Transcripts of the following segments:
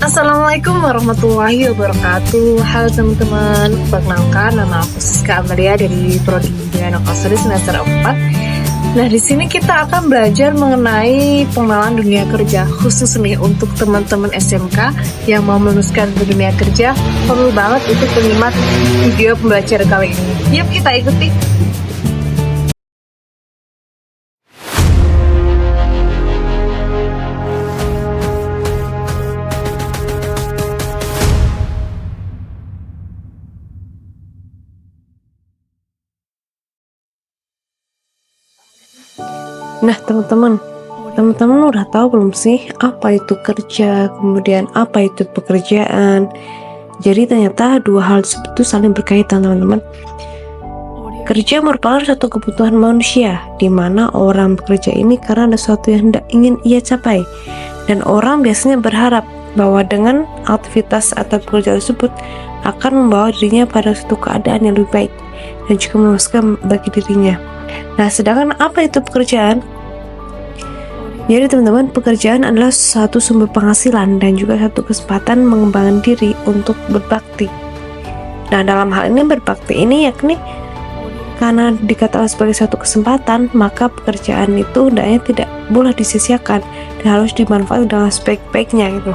Assalamualaikum warahmatullahi wabarakatuh. Halo teman-teman, perkenalkan nama aku Siska Amalia dari Prodi Bimbingan Ekoseri semester 4. Nah, di sini kita akan belajar mengenai pengenalan dunia kerja, khusus nih untuk teman-teman SMK yang mau meluluskan ke dunia kerja. Perlu banget untuk menyimak video pembelajaran kali ini. Yuk kita ikuti. Nah, teman-teman udah tahu belum sih apa itu kerja, kemudian apa itu pekerjaan? Jadi ternyata dua hal itu saling berkaitan, teman-teman. Kerja merupakan satu kebutuhan manusia, di mana orang bekerja ini karena ada sesuatu yang hendak ingin ia capai, dan orang biasanya berharap bahwa dengan aktivitas atau pekerjaan tersebut akan membawa dirinya pada suatu keadaan yang lebih baik dan juga memuaskan bagi dirinya. Nah, sedangkan apa itu pekerjaan? Jadi teman-teman, pekerjaan adalah satu sumber penghasilan dan juga satu kesempatan mengembangkan diri untuk berbakti. Nah, dalam hal ini berbakti ini yakni karena dikatakan sebagai satu kesempatan, maka pekerjaan itu hendaknya tidak boleh disia-siakan dan harus dimanfaatkan dengan sebaik-baiknya gitu.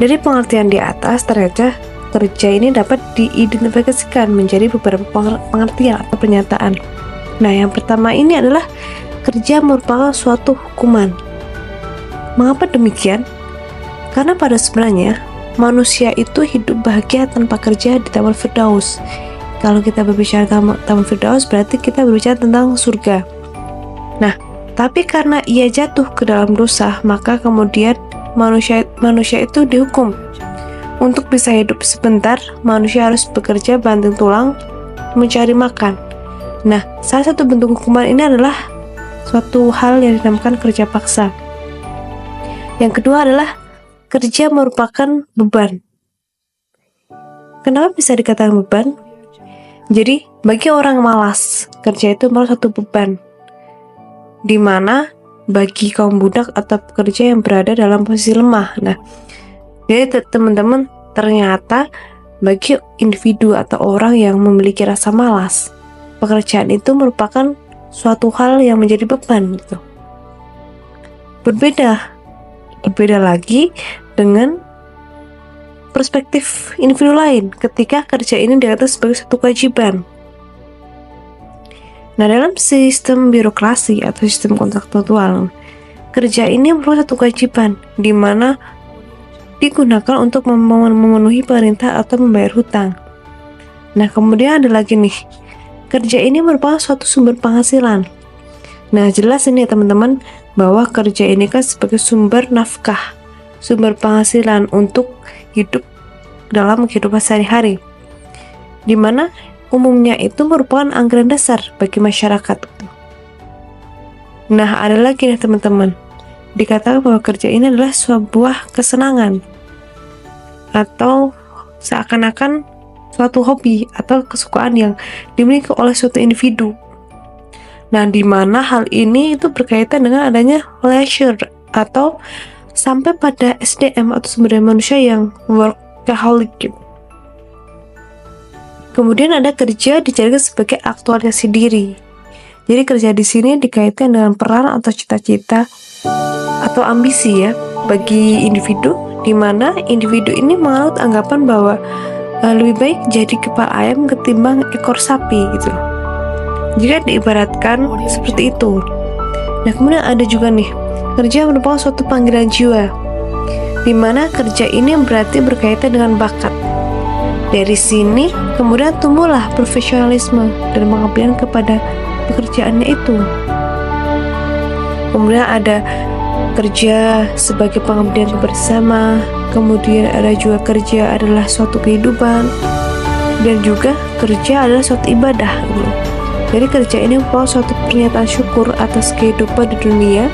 Dari pengertian di atas, ternyata kerja ini dapat diidentifikasikan menjadi beberapa pengertian atau pernyataan. Nah, yang pertama ini adalah kerja merupakan suatu hukuman. Mengapa demikian? Karena pada sebenarnya manusia itu hidup bahagia tanpa kerja di Taman Firdaus. Kalau kita berbicara Taman Firdaus berarti kita berbicara tentang surga. Nah, tapi karena ia jatuh ke dalam dosa, maka kemudian manusia itu dihukum. Untuk bisa hidup sebentar, manusia harus bekerja banting tulang mencari makan. Nah, salah satu bentuk hukuman ini adalah suatu hal yang dinamakan kerja paksa. Yang kedua adalah kerja merupakan beban. Kenapa bisa dikatakan beban? Jadi, bagi orang malas, kerja itu merupakan satu beban. Di mana bagi kaum budak atau pekerja yang berada dalam posisi lemah. Nah, jadi teman-teman, ternyata bagi individu atau orang yang memiliki rasa malas, pekerjaan itu merupakan suatu hal yang menjadi beban gitu. Berbeda lagi dengan perspektif individu lain ketika kerja ini dianggap sebagai satu kewajiban. Nah, dalam sistem birokrasi atau sistem kontraktual, kerja ini merupakan satu kewajiban di mana digunakan untuk memenuhi perintah atau membayar hutang. Nah, kemudian ada lagi nih, kerja ini merupakan suatu sumber penghasilan. Nah, jelas ini ya teman-teman, bahwa kerja ini kan sebagai sumber nafkah, sumber penghasilan untuk hidup dalam kehidupan sehari-hari, di mana umumnya itu merupakan anggaran dasar bagi masyarakat. Nah, ada lagi nih teman-teman, dikatakan bahwa kerja ini adalah sebuah kesenangan atau seakan-akan suatu hobi atau kesukaan yang dimiliki oleh suatu individu. Nah, di mana hal ini itu berkaitan dengan adanya leisure atau sampai pada SDM atau sumber daya manusia yang workaholic. Kemudian ada kerja dijadikan sebagai aktualisasi diri. Jadi kerja di sini dikaitkan dengan peran atau cita-cita atau ambisi ya bagi individu, di mana individu ini menganut anggapan bahwa lebih baik jadi kepala ayam ketimbang ekor sapi gitu. Jika diibaratkan seperti itu. Nah, kemudian ada juga nih, kerja merupakan suatu panggilan jiwa, di mana kerja ini berarti berkaitan dengan bakat. Dari sini kemudian tumbuhlah profesionalisme dan pengabdian kepada pekerjaannya itu. Kemudian ada kerja sebagai pengabdian bersama, kemudian ada juga kerja adalah suatu kehidupan, dan juga kerja adalah suatu ibadah gitu. Jadi kerja ini merupakan suatu pernyataan syukur atas kehidupan di dunia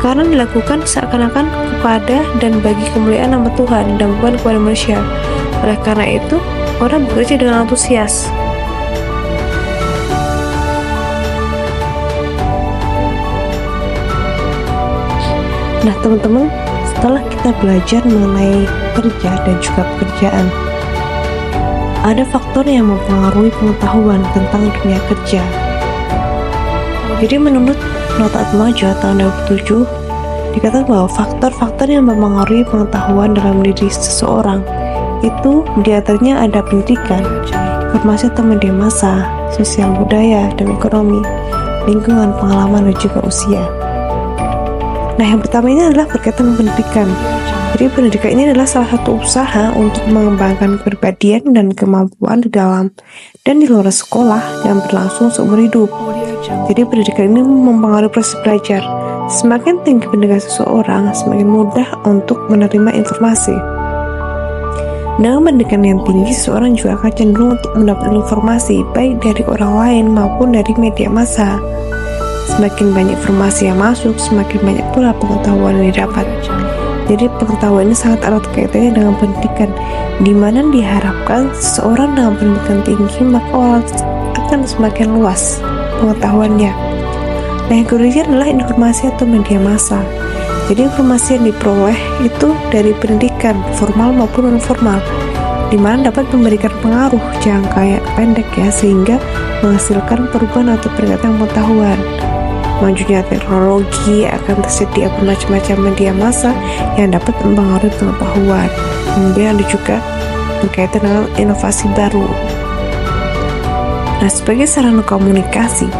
karena dilakukan seakan-akan kepada dan bagi kemuliaan nama Tuhan dan bukan kepada manusia. Oleh karena itu, orang bekerja dengan antusias. Nah teman-teman, setelah kita belajar mengenai kerja dan juga pekerjaan, ada faktor yang mempengaruhi pengetahuan tentang dunia kerja. Jadi menurut Nota Atmaja tahun 2007, dikatakan bahwa faktor-faktor yang mempengaruhi pengetahuan dalam diri seseorang itu diantaranya ada pendidikan, informasi atau media massa, sosial budaya dan ekonomi, lingkungan, pengalaman, dan juga usia. Nah, yang pertama ini adalah berkaitan dengan pendidikan. Jadi pendidikan ini adalah salah satu usaha untuk mengembangkan kepribadian dan kemampuan di dalam dan di luar sekolah yang berlangsung seumur hidup. Jadi pendidikan ini mempengaruhi proses belajar. Semakin tinggi pendidikan seseorang, semakin mudah untuk menerima informasi. Dengan pendidikan yang tinggi, seseorang juga akan cenderung untuk mendapat informasi baik dari orang lain maupun dari media massa. Semakin banyak informasi yang masuk, semakin banyak pula pengetahuan yang didapat. Jadi pengetahuan ini sangat erat kaitannya dengan pendidikan, di mana diharapkan seseorang dengan pendidikan tinggi maka orang akan semakin luas pengetahuannya. Nah, yang kedua adalah informasi atau media massa. Jadi informasi yang diperoleh itu dari pendidikan formal maupun non formal, di mana dapat memberikan pengaruh jangka pendek ya, sehingga menghasilkan perubahan atau peningkatan pengetahuan. Majunya teknologi akan tersedia bermacam-macam media massa yang dapat mempengaruhi pengetahuan. Kemudian ada juga berkaitan dengan inovasi baru. Nah, sebagai sarana komunikasi,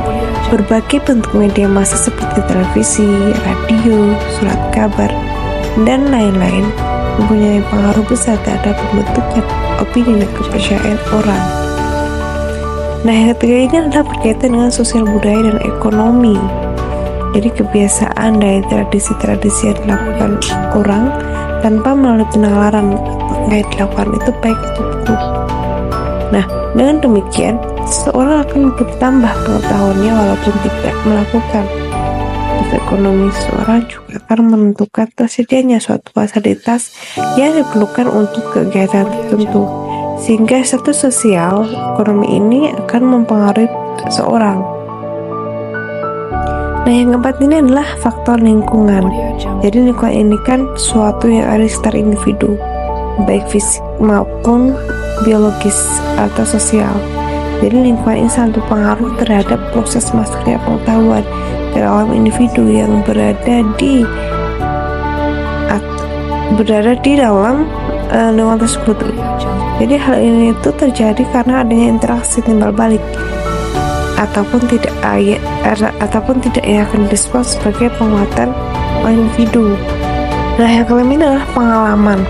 berbagai bentuk media massa seperti televisi, radio, surat kabar, dan lain-lain mempunyai pengaruh besar terhadap pembentukan opini dan kepercayaan orang. Nah, yang ketiga ini adalah berkaitan dengan sosial budaya dan ekonomi. Jadi kebiasaan dan tradisi-tradisi yang dilakukan orang tanpa melalui penalaran yang dilakukan itu baik atau buruk. Nah, dengan demikian seseorang akan bertambah pengetahuannya walaupun tidak melakukan. Terus ekonomi seseorang juga akan menentukan tersedianya suatu fasilitas yang diperlukan untuk kegiatan tertentu, sehingga status sosial ekonomi ini akan mempengaruhi seseorang. Nah, yang keempat ini adalah faktor lingkungan. Jadi lingkungan ini kan suatu yang ada di sekitar individu, baik fisik maupun biologis atau sosial. Jadi lingkungan ini sangat berpengaruh terhadap proses masuknya pengetahuan ke dalam individu yang berada di dalam lingkungan tersebut. Jadi hal ini itu terjadi karena adanya interaksi timbal balik ataupun tidak yang akan direspons sebagai penguatan individu. Nah, yang kelima ini adalah pengalaman.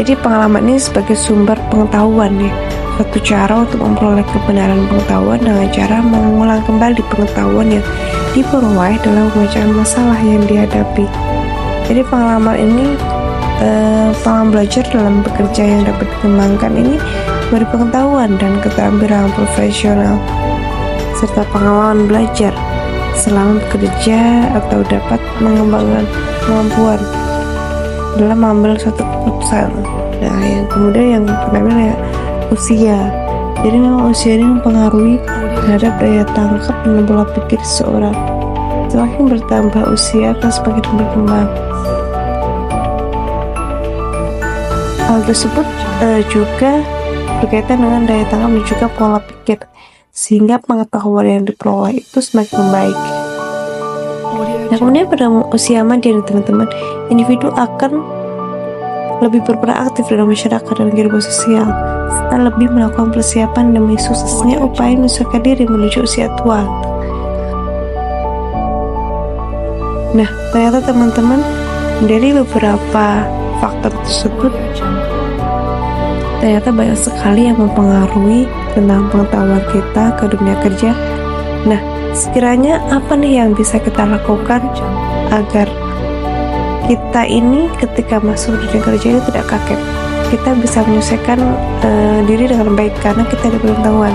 Jadi pengalaman ini sebagai sumber pengetahuan ya, suatu cara untuk memperoleh kebenaran pengetahuan dengan cara mengulang kembali pengetahuan yang diperoleh dalam pemecahkan masalah yang dihadapi. Jadi pengalaman ini pengalaman belajar dalam bekerja yang dapat dikembangkan ini beri pengetahuan dan keterampilan profesional, serta pengalaman belajar selama bekerja atau dapat mengembangkan kemampuan dalam mengambil suatu keputusan. Nah, yang kemudian yang pertama usia. Jadi memang usia ini mempengaruhi terhadap daya tangkap dan pola pikir seseorang. Semakin bertambah usia akan semakin berkembang. Hal tersebut juga berkaitan dengan daya tangkap dan juga pola pikir, sehingga pengetahuan yang diperoleh itu semakin membaik. Nah, kemudian pada usia muda nih teman-teman, individu akan lebih berperan aktif dalam masyarakat dan kehidupan sosial, serta lebih melakukan persiapan demi suksesnya upaya menyesuaikan diri menuju usia tua. Nah, ternyata teman-teman, dari beberapa faktor tersebut ternyata banyak sekali yang mempengaruhi tentang pengetahuan kita ke dunia kerja. Nah, sekiranya apa nih yang bisa kita lakukan agar kita ini ketika masuk dunia kerja ini tidak kaget, kita bisa menyelesaikan diri dengan baik karena kita ada pengetahuan.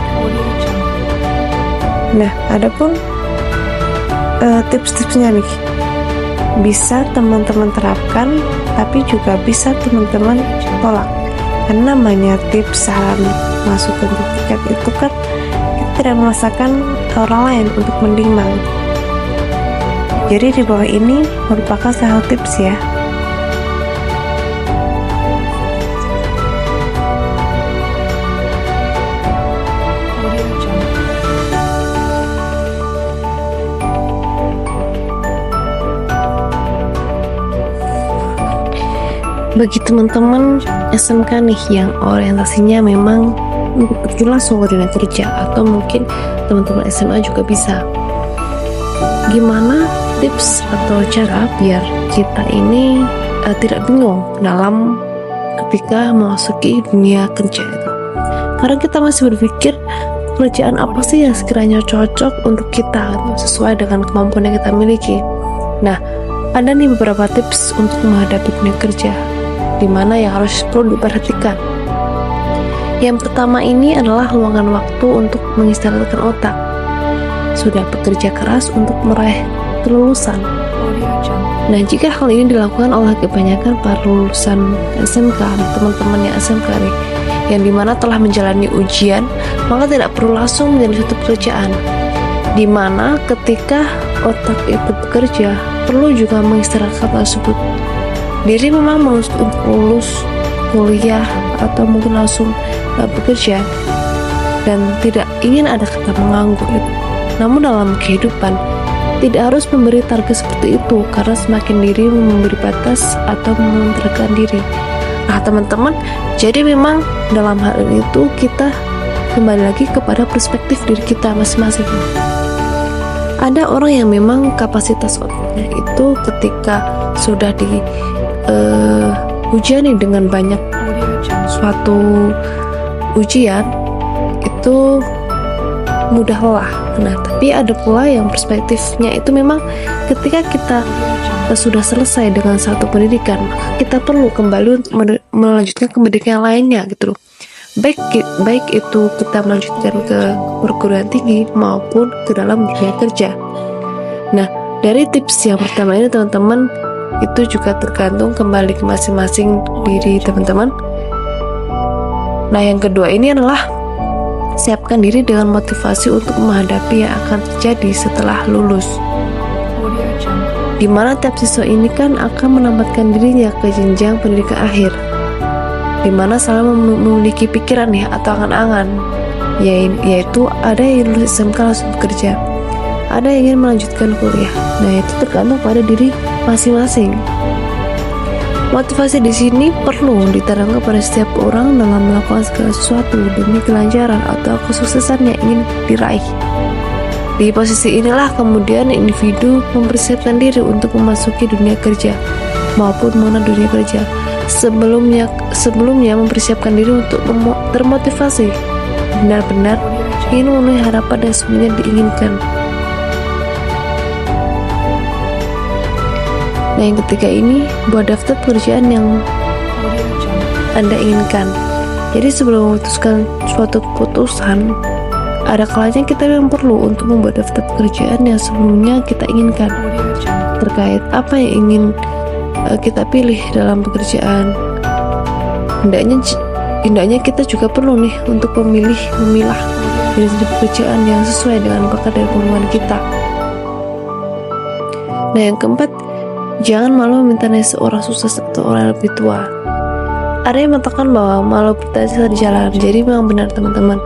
Nah, adapun tips-tipsnya nih bisa teman-teman terapkan, tapi juga bisa teman-teman tolak. Karena namanya tips, saran, masukan, tiket itu kan kita tidak memaksakan orang lain untuk menimbang. Jadi di bawah ini merupakan salah tips ya, Bagi teman-teman SMK nih yang orientasinya memang untuk terjun langsung ke dunia kerja, atau mungkin teman-teman SMA juga bisa. Gimana tips atau cara biar kita ini tidak bingung dalam ketika memasuki dunia kerja itu? Karena kita masih berpikir pekerjaan apa sih yang sekiranya cocok untuk kita sesuai dengan kemampuan yang kita miliki. Nah, ada nih beberapa tips untuk menghadapi dunia kerja di mana yang harus perlu diperhatikan. Yang pertama ini adalah luangkan waktu untuk mengistirahatkan otak. Sudah bekerja keras untuk meraih kelulusan. Nah, jika hal ini dilakukan oleh kebanyakan para lulusan SMK, teman-teman yang SMK nih, yang dimana telah menjalani ujian, maka tidak perlu langsung menjadi suatu pekerjaan. Dimana ketika otak itu bekerja, perlu juga mengistirahatkan tersebut. Diri memang untuk lulus kuliah atau mungkin langsung bekerja dan tidak ingin ada kata menganggur itu. Namun dalam kehidupan tidak harus memberi target seperti itu, karena semakin diri memberi batas atau mementerkan diri. Nah teman-teman, jadi memang dalam hal itu kita kembali lagi kepada perspektif diri kita masing-masing. Ada orang yang memang kapasitas otaknya itu ketika sudah di ujian dengan banyak suatu ujian itu mudah lelah. Nah, tapi ada pula yang perspektifnya itu memang ketika kita sudah selesai dengan satu pendidikan, maka kita perlu kembali untuk melanjutkan ke pendidikan lainnya gitu loh. Baik itu kita melanjutkan ke perguruan tinggi maupun ke dalam dunia kerja. Nah, dari tips yang pertama ini teman-teman, itu juga tergantung kembali ke masing-masing diri teman-teman. Nah, yang kedua ini adalah siapkan diri dengan motivasi untuk menghadapi yang akan terjadi setelah lulus. Dimana tiap siswa ini kan akan menempatkan dirinya ke jenjang pendidikan akhir, dimana selalu memiliki pikiran ya atau angan-angan, yaitu ada yang lulus SMK langsung bekerja, ada yang ingin melanjutkan kuliah. Nah, itu tergantung pada diri masing-masing. Motivasi di sini perlu ditanamkan pada setiap orang dalam melakukan segala sesuatu demi kelancaran atau kesuksesan yang ingin diraih. Di posisi inilah kemudian individu mempersiapkan diri untuk memasuki dunia kerja maupun mengenal dunia kerja. Sebelumnya mempersiapkan diri untuk termotivasi benar-benar ingin memenuhi harapan yang sebenarnya diinginkan. Nah, yang ketiga ini, buat daftar pekerjaan yang Anda inginkan. Jadi sebelum memutuskan suatu keputusan, ada kalanya kita memang perlu untuk membuat daftar pekerjaan yang sebelumnya kita inginkan terkait apa yang ingin kita pilih dalam pekerjaan. Hendaknya kita juga perlu nih untuk memilah jenis pekerjaan yang sesuai dengan bakat dan kemampuan kita. Nah, yang keempat, jangan malu meminta nasihat seorang sukses atau orang yang lebih tua. Ada yang mengatakan bahwa malu bertanya di jalan. Jadi memang benar teman-teman.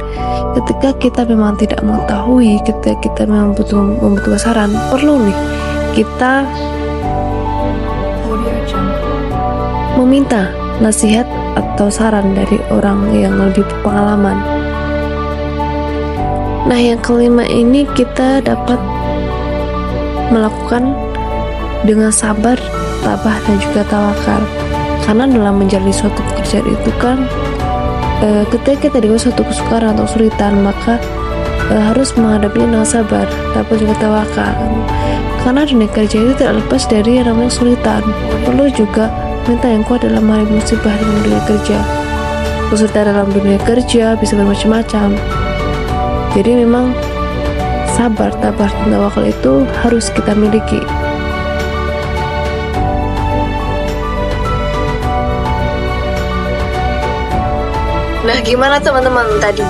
Ketika kita memang tidak mengetahui, ketika kita memang membutuhkan saran, perlu nih kita meminta nasihat atau saran dari orang yang lebih berpengalaman. Nah, yang kelima ini kita dapat melakukan dengan sabar, tabah, dan juga tawakal. Karena dalam menjalani suatu pekerjaan itu kan ketika kita dengan suatu kesukaran atau kesulitan, maka harus menghadapinya dengan sabar, tabah, juga tawakal. Karena dunia kerja itu tidak lepas dari yang namanya kesulitan. Perlu juga minta yang kuat dalam menghadapi musibah dalam dunia kerja. Kesulitan dalam dunia kerja bisa bermacam-macam. Jadi memang sabar, tabah, dan tawakal itu harus kita miliki. Nah, gimana teman-teman tadi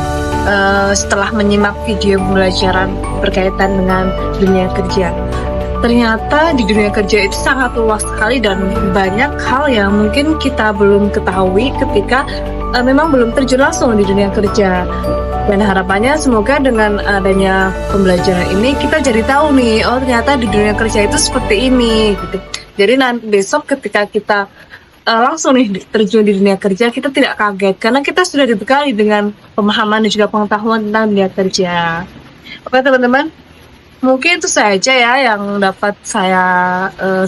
setelah menyimak video pembelajaran berkaitan dengan dunia kerja? Ternyata di dunia kerja itu sangat luas sekali dan banyak hal yang mungkin kita belum ketahui ketika memang belum terjun langsung di dunia kerja. Dan harapannya semoga dengan adanya pembelajaran ini kita jadi tahu nih, oh ternyata di dunia kerja itu seperti ini gitu. Jadi nanti besok ketika kita langsung nih terjun di dunia kerja, kita tidak kaget karena kita sudah dibekali dengan pemahaman dan juga pengetahuan tentang dunia kerja. Oke teman-teman, mungkin itu saja ya yang dapat saya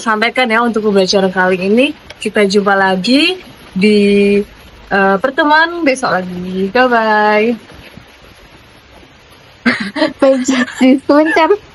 sampaikan ya untuk pembelajaran kali ini. Kita jumpa lagi di pertemuan besok lagi. Bye bye. Sebentar.